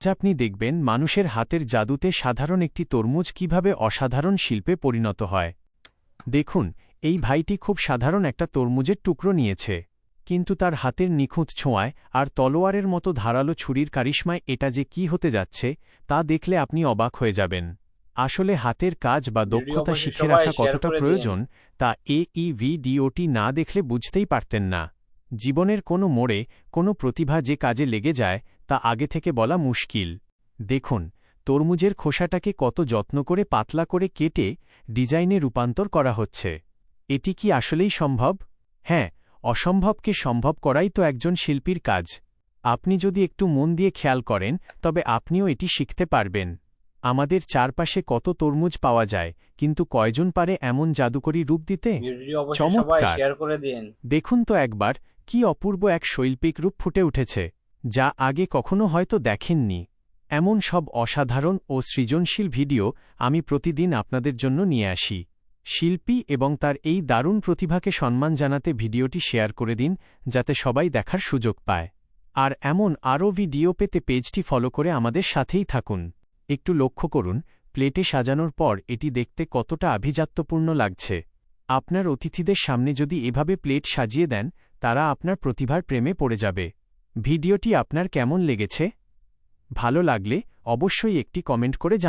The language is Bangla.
আপনি দেখবেন মানুষের হাতের জাদুতে সাধারণ একটি তরমুজ কিভাবে অসাধারণ শিল্পে পরিণত হয়। দেখুন, এই ভাইটি খুব সাধারণ একটা তরমুজের টুকরো নিয়েছে, কিন্তু তার হাতের নিখুঁত ছোঁয়ায় আর তলোয়ারের মতো ধারালো ছুরির কারিশমায় এটা যে কি হতে যাচ্ছে তা দেখলে আপনি অবাক হয়ে যাবেন। আসলে হাতের কাজ বা ভিডিও দক্ষতা অবশ্যই শিখে সবাই রাখা শেয়ার কতটা করে দিন। প্রয়োজন তা এই ভিডিওটি না দেখলে বুঝতেই পারতেন না। জীবনের কোনো মোড়ে কোনো প্রতিভা যে কাজে লেগে যায় তা আগে থেকে বলা মুশকিল। দেখুন, তরমুজের খোসাটাকে কত যত্ন করে পাতলা করে কেটে ডিজাইনে রূপান্তর করা হচ্ছে। এটি কি আসলেই সম্ভব? হ্যাঁ, অসম্ভবকে সম্ভব করাই তো একজন শিল্পীর কাজ। আপনি যদি একটু মন দিয়ে খেয়াল করেন তবে আপনিও এটি শিখতে পারবেন। আমাদের চারপাশে কত তরমুজ পাওয়া যায়, কিন্তু কয়জন পারে এমন জাদুকরী রূপ দিতে? ভিডিও অবশ্যই সবাই চমৎকার! শেয়ার করে দিন। দেখুন তো একবার, কি অপূর্ব এক শৈল্পিক রূপ ফুটে উঠেছে, যা আগে কখনো হয়তো দেখেননি। এমন সব অসাধারণ ও সৃজনশীল ভিডিও আমি প্রতিদিন আপনাদের জন্য নিয়ে আসি। শিল্পী এবং তার এই দারুণ প্রতিভাকে সম্মান জানাতে ভিডিওটি শেয়ার করে দিন, যাতে সবাই দেখার সুযোগ পায়। আর এমন আরও ভিডিও পেতে পেজটি ফলো করে আমাদের সাথেই থাকুন। একটু লক্ষ্য করুন, প্লেটে সাজানোর পর এটি দেখতে কতটা আভিজাত্যপূর্ণ লাগছে। আপনার অতিথিদের সামনে যদি এভাবে প্লেট সাজিয়ে দেন, তারা আপনার প্রতিভার প্রেমে পড়ে যাবে। ভিডিওটি আপনার কেমন লেগেছে? ভালো লাগলে অবশ্যই একটি কমেন্ট করে জানান।